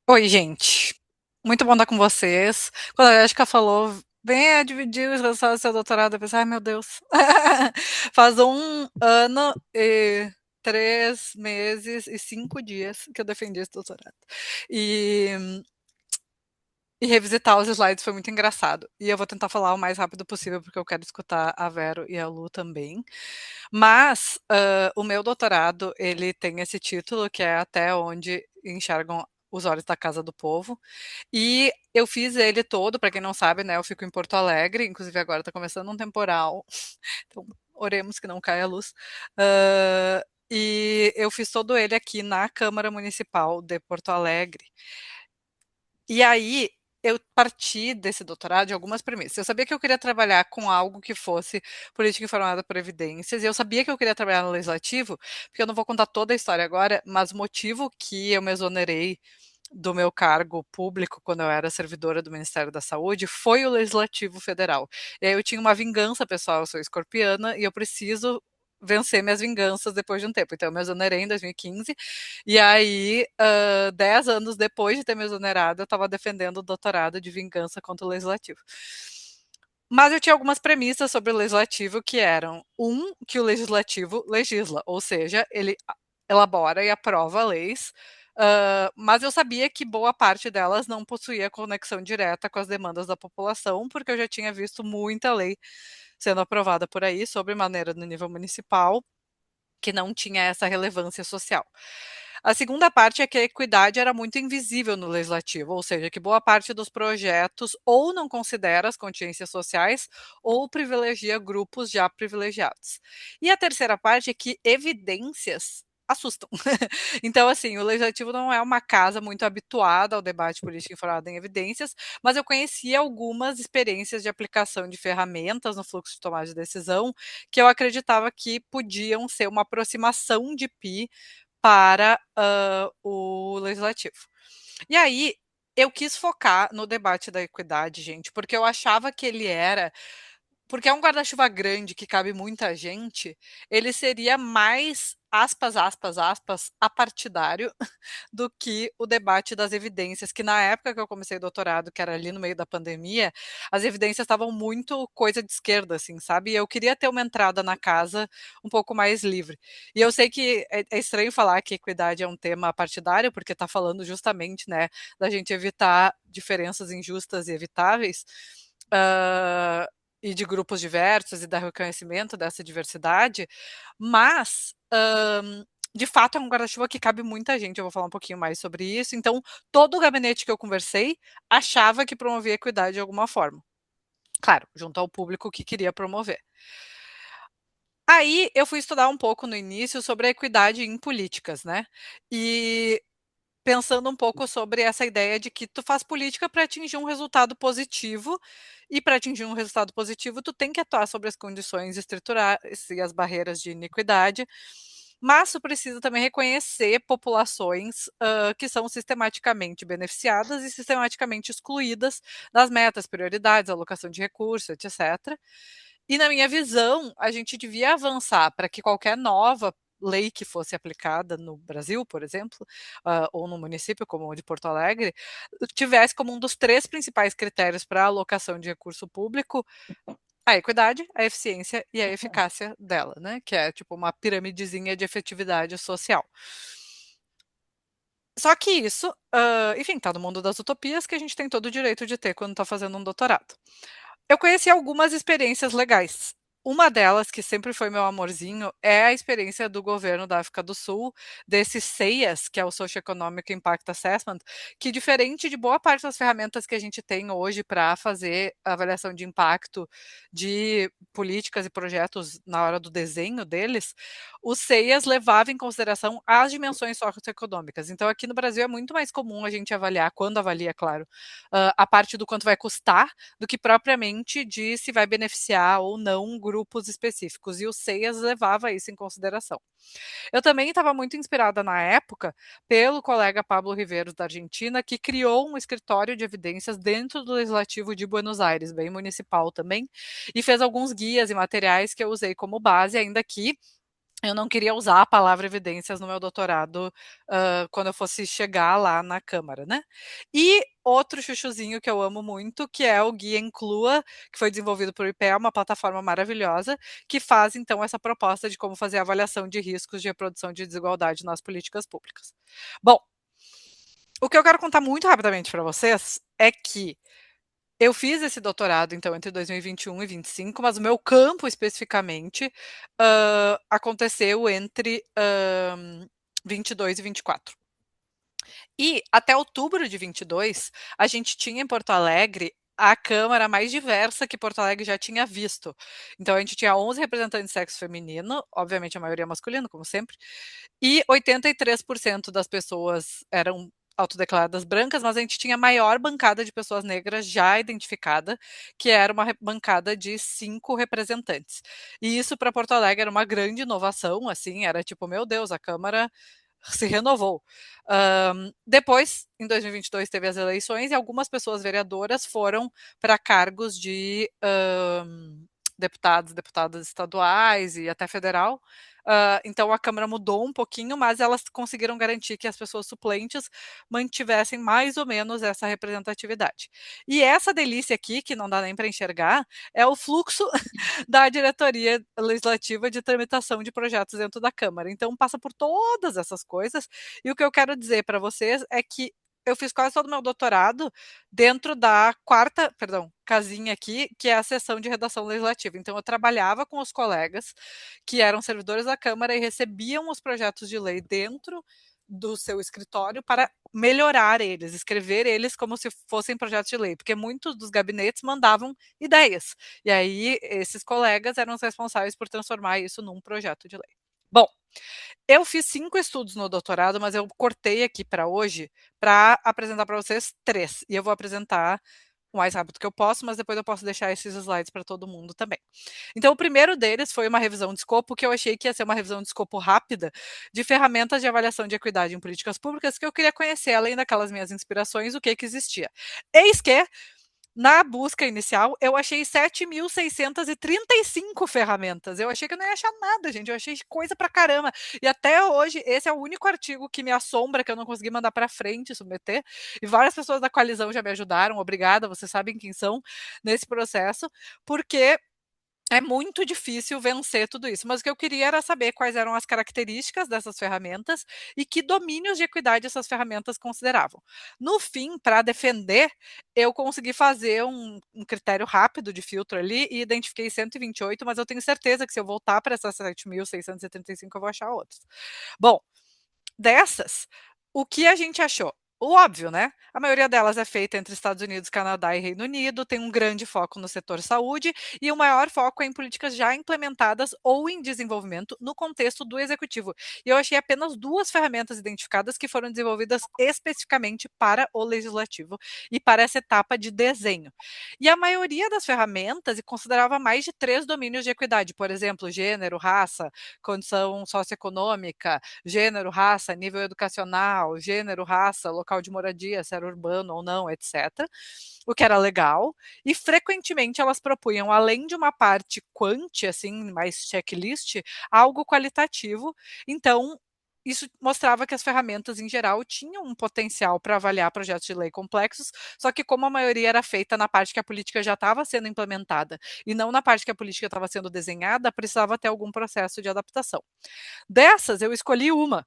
Oi, gente. Muito bom estar com vocês. Quando a Jéssica falou, venha dividir os resultados do seu doutorado, eu pensei, ai meu Deus. Faz 1 ano e 3 meses e 5 dias que eu defendi esse doutorado. E, e revisitar os slides foi muito engraçado. E eu vou tentar falar o mais rápido possível, porque eu quero escutar a Vero e a Lu também. Mas o meu doutorado, ele tem esse título, que é Até Onde Enxergam os Olhos da Casa do Povo. E eu fiz ele todo, para quem não sabe, né? Eu fico em Porto Alegre, inclusive agora está começando um temporal, então oremos que não caia a luz. E eu fiz todo ele aqui na Câmara Municipal de Porto Alegre. E aí eu parti desse doutorado de algumas premissas. Eu sabia que eu queria trabalhar com algo que fosse política informada por evidências, e eu sabia que eu queria trabalhar no legislativo, porque eu não vou contar toda a história agora, mas o motivo que eu me exonerei do meu cargo público quando eu era servidora do Ministério da Saúde foi o Legislativo Federal. E aí eu tinha uma vingança pessoal, eu sou escorpiana e eu preciso vencer minhas vinganças depois de um tempo. Então eu me exonerei em 2015 e aí 10 anos depois de ter me exonerado eu estava defendendo o doutorado de vingança contra o Legislativo. Mas eu tinha algumas premissas sobre o legislativo que eram: que o legislativo legisla, ou seja, ele elabora e aprova leis, mas eu sabia que boa parte delas não possuía conexão direta com as demandas da população, porque eu já tinha visto muita lei sendo aprovada por aí, sobre maneira no nível municipal, que não tinha essa relevância social. A segunda parte é que a equidade era muito invisível no legislativo, ou seja, que boa parte dos projetos ou não considera as contingências sociais ou privilegia grupos já privilegiados. E a terceira parte é que evidências assustam. Então, assim, o legislativo não é uma casa muito habituada ao debate político informado em evidências, mas eu conhecia algumas experiências de aplicação de ferramentas no fluxo de tomada de decisão que eu acreditava que podiam ser uma aproximação de PI para o legislativo. E aí, eu quis focar no debate da equidade, gente, porque eu achava que ele era, porque é um guarda-chuva grande que cabe muita gente, ele seria mais, aspas, aspas, aspas, apartidário do que o debate das evidências, que na época que eu comecei o doutorado, que era ali no meio da pandemia, as evidências estavam muito coisa de esquerda, assim, sabe? E eu queria ter uma entrada na casa um pouco mais livre. E eu sei que é estranho falar que equidade é um tema partidário, porque está falando justamente, né, da gente evitar diferenças injustas e evitáveis. Uh, e de grupos diversos e do reconhecimento dessa diversidade, mas de fato é um guarda-chuva que cabe muita gente, eu vou falar um pouquinho mais sobre isso. Então, todo o gabinete que eu conversei achava que promovia equidade de alguma forma. Claro, junto ao público que queria promover. Aí eu fui estudar um pouco no início sobre a equidade em políticas, né? E pensando um pouco sobre essa ideia de que tu faz política para atingir um resultado positivo, e para atingir um resultado positivo, tu tem que atuar sobre as condições estruturais e as barreiras de iniquidade, mas tu precisa também reconhecer populações que são sistematicamente beneficiadas e sistematicamente excluídas das metas, prioridades, alocação de recursos, etc. E na minha visão, a gente devia avançar para que qualquer nova lei que fosse aplicada no Brasil, por exemplo, ou no município como o de Porto Alegre, tivesse como um dos três principais critérios para a alocação de recurso público a equidade, a eficiência e a eficácia dela, né? Que é tipo uma piramidezinha de efetividade social. Só que isso, enfim, tá no mundo das utopias que a gente tem todo o direito de ter quando está fazendo um doutorado. Eu conheci algumas experiências legais. Uma delas, que sempre foi meu amorzinho, é a experiência do governo da África do Sul, desse SEIAS, que é o Socioeconomic Impact Assessment, que diferente de boa parte das ferramentas que a gente tem hoje para fazer avaliação de impacto de políticas e projetos na hora do desenho deles, o SEIAS levava em consideração as dimensões socioeconômicas. Então, aqui no Brasil é muito mais comum a gente avaliar, quando avalia, claro, a parte do quanto vai custar, do que propriamente de se vai beneficiar ou não grupos específicos. E o SEIAS levava isso em consideração. Eu também estava muito inspirada na época pelo colega Pablo Riveiros da Argentina, que criou um escritório de evidências dentro do Legislativo de Buenos Aires, bem municipal também, e fez alguns guias e materiais que eu usei como base, ainda que eu não queria usar a palavra evidências no meu doutorado, quando eu fosse chegar lá na Câmara, né. E outro chuchuzinho que eu amo muito, que é o Guia Inclua, que foi desenvolvido por IPEA, uma plataforma maravilhosa, que faz então essa proposta de como fazer a avaliação de riscos de reprodução de desigualdade nas políticas públicas. Bom, o que eu quero contar muito rapidamente para vocês é que eu fiz esse doutorado, então, entre 2021 e 25, mas o meu campo especificamente, aconteceu entre, 22 e 24. E até outubro de 22, a gente tinha em Porto Alegre a câmara mais diversa que Porto Alegre já tinha visto. Então a gente tinha 11 representantes de sexo feminino, obviamente a maioria masculino, como sempre, e 83% das pessoas eram autodeclaradas brancas, mas a gente tinha a maior bancada de pessoas negras já identificada, que era uma bancada de 5 representantes. E isso para Porto Alegre era uma grande inovação, assim, era tipo, meu Deus, a Câmara se renovou. Depois, em 2022, teve as eleições e algumas pessoas vereadoras foram para cargos de deputados, deputadas estaduais e até federal. Então a Câmara mudou um pouquinho, mas elas conseguiram garantir que as pessoas suplentes mantivessem mais ou menos essa representatividade. E essa delícia aqui, que não dá nem para enxergar, é o fluxo da diretoria legislativa de tramitação de projetos dentro da Câmara. Então passa por todas essas coisas. E o que eu quero dizer para vocês é que eu fiz quase todo o meu doutorado dentro da quarta, perdão, casinha aqui, que é a sessão de redação legislativa. Então eu trabalhava com os colegas que eram servidores da Câmara e recebiam os projetos de lei dentro do seu escritório para melhorar eles, escrever eles como se fossem projetos de lei, porque muitos dos gabinetes mandavam ideias. E aí esses colegas eram os responsáveis por transformar isso num projeto de lei. Bom, eu fiz 5 estudos no doutorado, mas eu cortei aqui para hoje para apresentar para vocês 3. E eu vou apresentar o mais rápido que eu posso, mas depois eu posso deixar esses slides para todo mundo também. Então, o primeiro deles foi uma revisão de escopo, que eu achei que ia ser uma revisão de escopo rápida, de ferramentas de avaliação de equidade em políticas públicas, que eu queria conhecer, além daquelas minhas inspirações, o que existia. Eis que na busca inicial, eu achei 7.635 ferramentas. Eu achei que eu não ia achar nada, gente. Eu achei coisa pra caramba. E até hoje, esse é o único artigo que me assombra, que eu não consegui mandar pra frente, submeter. E várias pessoas da coalizão já me ajudaram. Obrigada, vocês sabem quem são nesse processo, porque é muito difícil vencer tudo isso, mas o que eu queria era saber quais eram as características dessas ferramentas e que domínios de equidade essas ferramentas consideravam. No fim, para defender, eu consegui fazer um critério rápido de filtro ali e identifiquei 128, mas eu tenho certeza que se eu voltar para essas 7.635 eu vou achar outros. Bom, dessas, o que a gente achou? O óbvio, né? A maioria delas é feita entre Estados Unidos, Canadá e Reino Unido, tem um grande foco no setor saúde e o maior foco é em políticas já implementadas ou em desenvolvimento no contexto do executivo. E eu achei apenas 2 ferramentas identificadas que foram desenvolvidas especificamente para o legislativo e para essa etapa de desenho. E a maioria das ferramentas considerava mais de 3 domínios de equidade, por exemplo, gênero, raça, condição socioeconômica, gênero, raça, nível educacional, gênero, raça, local de moradia, se era urbano ou não, etc. O que era legal. E frequentemente elas propunham, além de uma parte quant, assim, mais checklist, algo qualitativo. Então, isso mostrava que as ferramentas, em geral, tinham um potencial para avaliar projetos de lei complexos, só que como a maioria era feita na parte que a política já estava sendo implementada e não na parte que a política estava sendo desenhada, precisava ter algum processo de adaptação. Dessas, eu escolhi uma.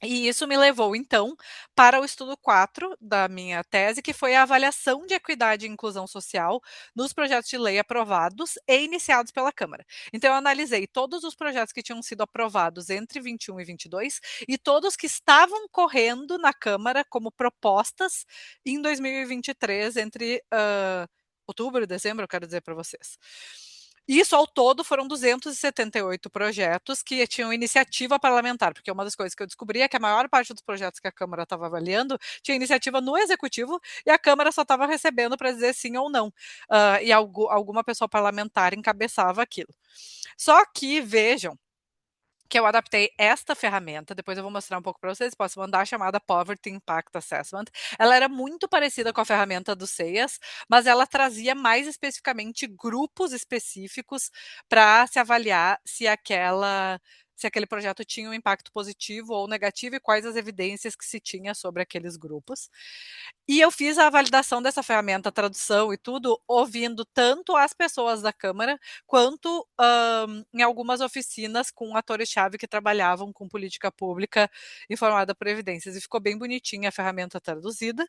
E isso me levou, então, para o estudo 4 da minha tese, que foi a avaliação de equidade e inclusão social nos projetos de lei aprovados e iniciados pela Câmara. Então, eu analisei todos os projetos que tinham sido aprovados entre 21 e 22 e todos que estavam correndo na Câmara como propostas em 2023, entre outubro e dezembro, eu quero dizer para vocês. Isso ao todo foram 278 projetos que tinham iniciativa parlamentar, porque uma das coisas que eu descobri é que a maior parte dos projetos que a Câmara estava avaliando tinha iniciativa no Executivo e a Câmara só estava recebendo para dizer sim ou não. E alguma pessoa parlamentar encabeçava aquilo. Só que, vejam, que eu adaptei esta ferramenta, depois eu vou mostrar um pouco para vocês, posso mandar a chamada Poverty Impact Assessment. Ela era muito parecida com a ferramenta do CEIAS, mas ela trazia mais especificamente grupos específicos para se avaliar se aquela se aquele projeto tinha um impacto positivo ou negativo e quais as evidências que se tinha sobre aqueles grupos. E eu fiz a validação dessa ferramenta, a tradução e tudo, ouvindo tanto as pessoas da Câmara, quanto em algumas oficinas com atores-chave que trabalhavam com política pública informada por evidências. E ficou bem bonitinha a ferramenta traduzida.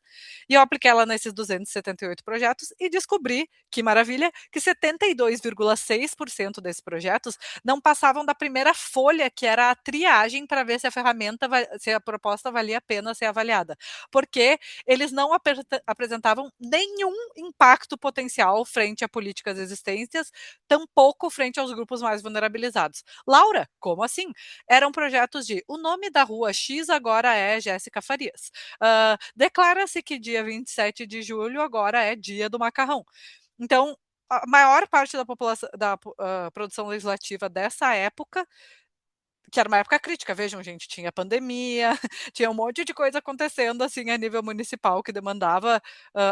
E eu apliquei ela nesses 278 projetos e descobri, que maravilha, que 72,6% desses projetos não passavam da primeira folha, que era a triagem para ver se a ferramenta, se a proposta valia a pena ser avaliada. Porque eles não apresentavam nenhum impacto potencial frente a políticas existentes, tampouco frente aos grupos mais vulnerabilizados. Laura, como assim? Eram projetos de o nome da rua X agora é Jéssica Farias. Declara-se que dia 27 de julho agora é dia do macarrão. Então, a maior parte da população da produção legislativa dessa época, que era uma época crítica, vejam, gente, tinha pandemia, tinha um monte de coisa acontecendo assim a nível municipal que demandava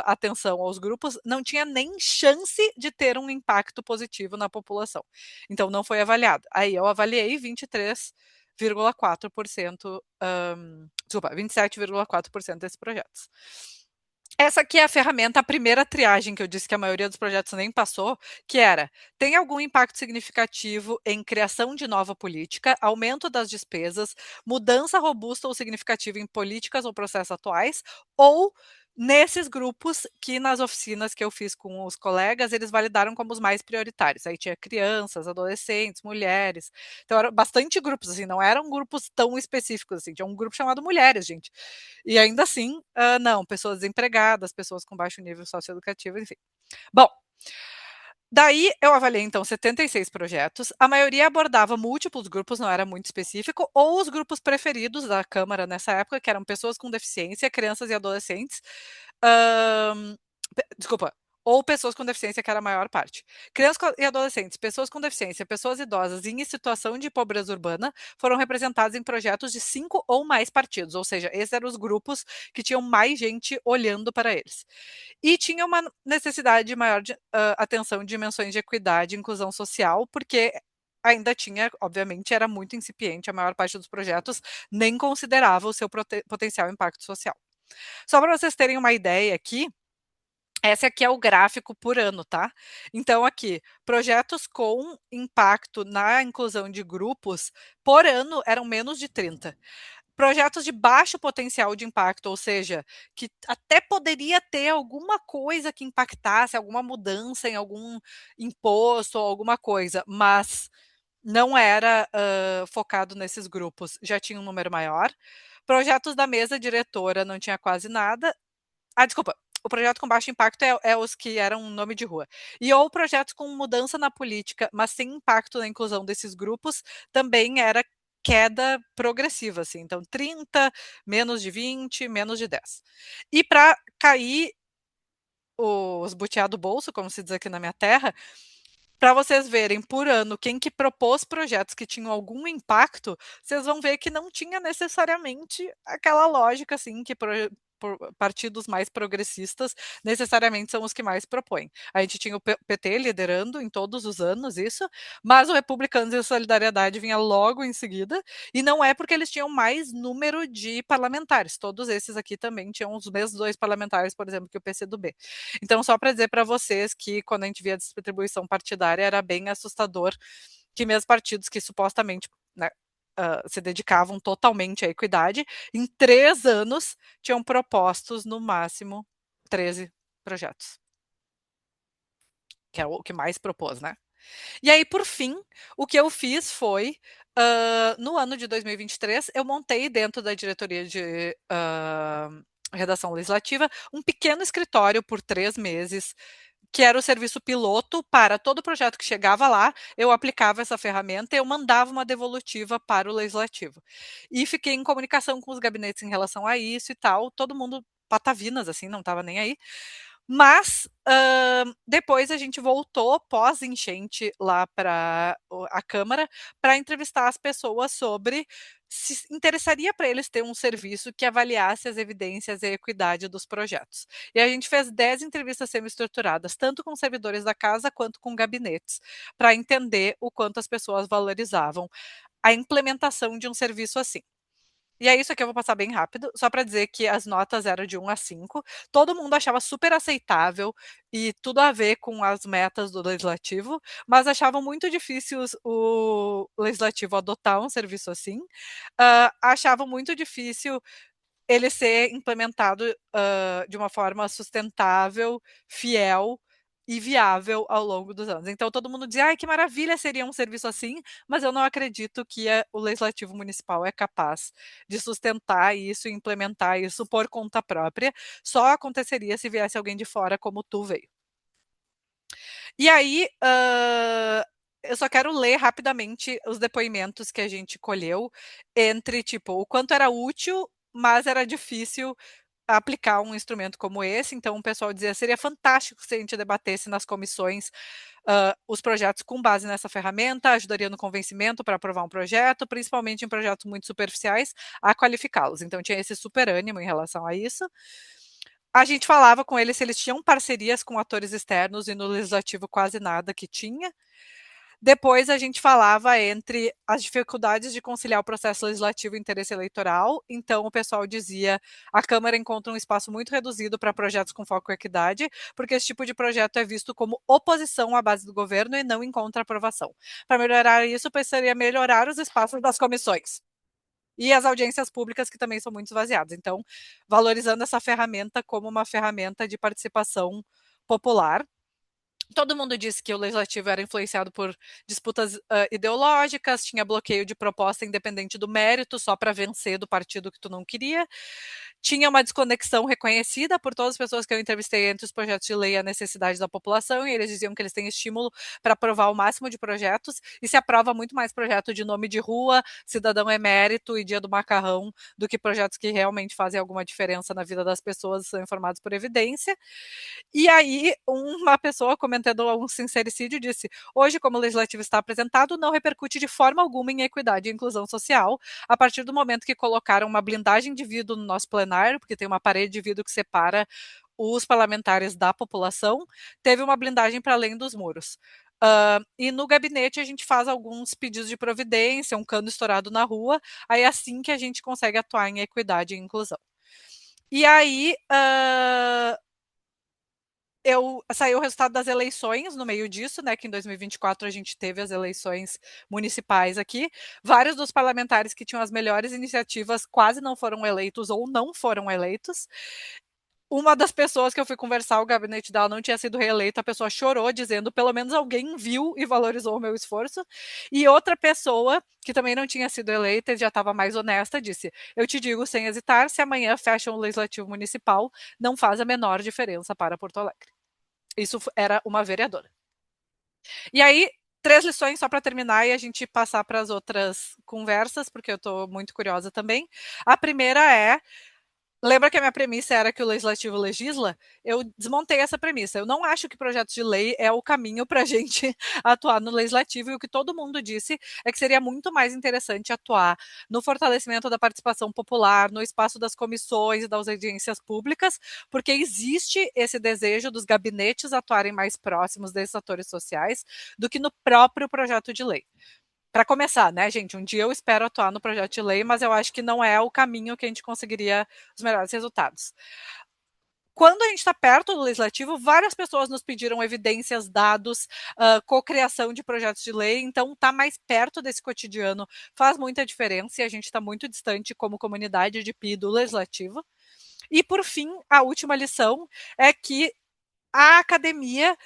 atenção aos grupos, não tinha nem chance de ter um impacto positivo na população. Então não foi avaliado. Aí eu avaliei 23,4%, desculpa, 27,4% desses projetos. Essa aqui é a ferramenta, a primeira triagem que eu disse que a maioria dos projetos nem passou, que era: tem algum impacto significativo em criação de nova política, aumento das despesas, mudança robusta ou significativa em políticas ou processos atuais, ou nesses grupos que nas oficinas que eu fiz com os colegas, eles validaram como os mais prioritários. Aí tinha crianças, adolescentes, mulheres. Então eram bastante grupos, assim, não eram grupos tão específicos, assim, tinha um grupo chamado mulheres, gente. E ainda assim, não, pessoas desempregadas, pessoas com baixo nível socioeducativo, enfim. Bom, daí eu avaliei então 76 projetos, a maioria abordava múltiplos grupos, não era muito específico, ou os grupos preferidos da Câmara nessa época, que eram pessoas com deficiência, crianças e adolescentes, desculpa, ou pessoas com deficiência, que era a maior parte. Crianças e adolescentes, pessoas com deficiência, pessoas idosas e em situação de pobreza urbana foram representados em projetos de 5 ou mais partidos, ou seja, esses eram os grupos que tinham mais gente olhando para eles. E tinha uma necessidade de maior atenção de dimensões de equidade e inclusão social, porque ainda tinha, obviamente, era muito incipiente, a maior parte dos projetos nem considerava o seu potencial impacto social. Só para vocês terem uma ideia aqui, esse aqui é o gráfico por ano, tá? Então, aqui, projetos com impacto na inclusão de grupos, por ano, eram menos de 30. Projetos de baixo potencial de impacto, ou seja, que até poderia ter alguma coisa que impactasse, alguma mudança em algum imposto ou alguma coisa, mas não era focado nesses grupos, já tinha um número maior. Projetos da mesa diretora não tinha quase nada. Desculpa. O projeto com baixo impacto é os que eram nome de rua. E ou projetos com mudança na política, mas sem impacto na inclusão desses grupos, também era queda progressiva, assim. Então, 30, menos de 20, menos de 10. E para cair os butiá do bolso, como se diz aqui na minha terra, para vocês verem por ano quem que propôs projetos que tinham algum impacto, vocês vão ver que não tinha necessariamente aquela lógica assim que partidos mais progressistas necessariamente são os que mais propõem. A gente tinha o PT liderando em todos os anos isso, mas o Republicanos e a Solidariedade vinha logo em seguida, e não é porque eles tinham mais número de parlamentares. Todos esses aqui também tinham os mesmos 2 parlamentares, por exemplo, que o PCdoB. Então, só para dizer para vocês que quando a gente via a distribuição partidária era bem assustador, que mesmo partidos que supostamente, né, se dedicavam totalmente à equidade, em 3 anos tinham propostos no máximo 13 projetos. Que é o que mais propôs, né? E aí, por fim, o que eu fiz foi, no ano de 2023, eu montei dentro da diretoria de redação legislativa um pequeno escritório por 3 meses, que era o serviço piloto para todo projeto que chegava lá, eu aplicava essa ferramenta e eu mandava uma devolutiva para o legislativo. E fiquei em comunicação com os gabinetes em relação a isso e tal, todo mundo patavinas, assim, não estava nem aí. Mas depois a gente voltou pós-enchente lá para a Câmara para entrevistar as pessoas sobre se interessaria para eles ter um serviço que avaliasse as evidências e a equidade dos projetos. E a gente fez 10 entrevistas semi-estruturadas, tanto com servidores da casa quanto com gabinetes, para entender o quanto as pessoas valorizavam a implementação de um serviço assim. E é isso aqui eu vou passar bem rápido, só para dizer que as notas eram de 1 a 5. Todo mundo achava super aceitável e tudo a ver com as metas do legislativo, mas achavam muito difícil o legislativo adotar um serviço assim. Achavam muito difícil ele ser implementado de uma forma sustentável, fiel e viável ao longo dos anos. Então todo mundo dizia, ai, que maravilha seria um serviço assim, mas eu não acredito que o legislativo municipal é capaz de sustentar isso e implementar isso por conta própria. Só aconteceria se viesse alguém de fora como tu veio. E aí, eu só quero ler rapidamente os depoimentos que a gente colheu entre, tipo, o quanto era útil, mas era difícil aplicar um instrumento como esse. Então, o pessoal dizia: seria fantástico se a gente debatesse nas comissões os projetos com base nessa ferramenta, ajudaria no convencimento para aprovar um projeto, principalmente em projetos muito superficiais, a qualificá-los. Então, tinha esse super ânimo em relação a isso. A gente falava com eles se eles tinham parcerias com atores externos e no legislativo quase nada que tinha. Depois a gente falava entre as dificuldades de conciliar o processo legislativo e o interesse eleitoral. Então o pessoal dizia: a Câmara encontra um espaço muito reduzido para projetos com foco em equidade, porque esse tipo de projeto é visto como oposição à base do governo e não encontra aprovação. Para melhorar isso, precisaria melhorar os espaços das comissões e as audiências públicas, que também são muito esvaziadas. Então, valorizando essa ferramenta como uma ferramenta de participação popular. Todo mundo disse que o legislativo era influenciado por disputas ideológicas, tinha bloqueio de proposta independente do mérito, só para vencer do partido que tu não queria. Tinha uma desconexão reconhecida por todas as pessoas que eu entrevistei entre os projetos de lei e a necessidade da população, e eles diziam que eles têm estímulo para aprovar o máximo de projetos, e se aprova muito mais projeto de nome de rua, cidadão emérito e dia do macarrão, do que projetos que realmente fazem alguma diferença na vida das pessoas e são informados por evidência. E aí, uma pessoa comentando um sincericídio disse: hoje, como o legislativo está apresentado, não repercute de forma alguma em equidade e inclusão social, a partir do momento que colocaram uma blindagem de vidro no nosso plenário, porque tem uma parede de vidro que separa os parlamentares da população, teve uma blindagem para além dos muros. E no gabinete a gente faz alguns pedidos de providência, um cano estourado na rua, aí é assim que a gente consegue atuar em equidade e inclusão. E aí, saiu o resultado das eleições no meio disso, né? Que em 2024 a gente teve as eleições municipais aqui. Vários dos parlamentares que tinham as melhores iniciativas quase não foram eleitos ou não foram eleitos. Uma das pessoas que eu fui conversar, o gabinete dela não tinha sido reeleita, a pessoa chorou, dizendo pelo menos alguém viu e valorizou o meu esforço. E outra pessoa, que também não tinha sido eleita e já estava mais honesta, disse: eu te digo sem hesitar, se amanhã fecham o legislativo municipal, não faz a menor diferença para Porto Alegre. Isso era uma vereadora. E aí, 3 lições só para terminar e a gente passar para as outras conversas, porque eu estou muito curiosa também. A primeira é: lembra que a minha premissa era que o legislativo legisla? Eu desmontei essa premissa. Eu não acho que projetos de lei é o caminho para a gente atuar no legislativo, e o que todo mundo disse é que seria muito mais interessante atuar no fortalecimento da participação popular, no espaço das comissões e das audiências públicas, porque existe esse desejo dos gabinetes atuarem mais próximos desses atores sociais do que no próprio projeto de lei. Para começar, né, gente? Um dia eu espero atuar no projeto de lei, mas eu acho que não é o caminho que a gente conseguiria os melhores resultados. Quando a gente está perto do legislativo, várias pessoas nos pediram evidências, dados, cocriação de projetos de lei, então estar mais perto desse cotidiano faz muita diferença e a gente está muito distante como comunidade de PI do legislativo. E por fim, a última lição é que a academia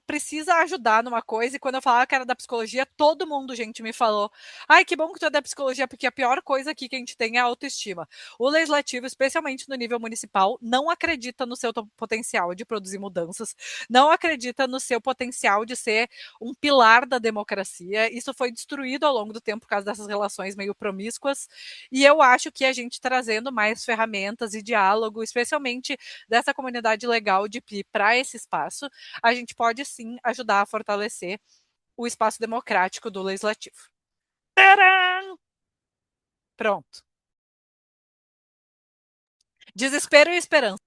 precisa ajudar numa coisa, e quando eu falava que era da psicologia, todo mundo, gente, me falou: ai, que bom que tu é da psicologia, porque a pior coisa aqui que a gente tem é a autoestima. O legislativo, especialmente no nível municipal, não acredita no seu potencial de produzir mudanças, não acredita no seu potencial de ser um pilar da democracia. Isso foi destruído ao longo do tempo por causa dessas relações meio promíscuas, e eu acho que a gente trazendo mais ferramentas e diálogo, especialmente dessa comunidade legal de PI para esse espaço, a gente pode sim ajudar a fortalecer o espaço democrático do legislativo. Tcharam! Pronto. Desespero e esperança.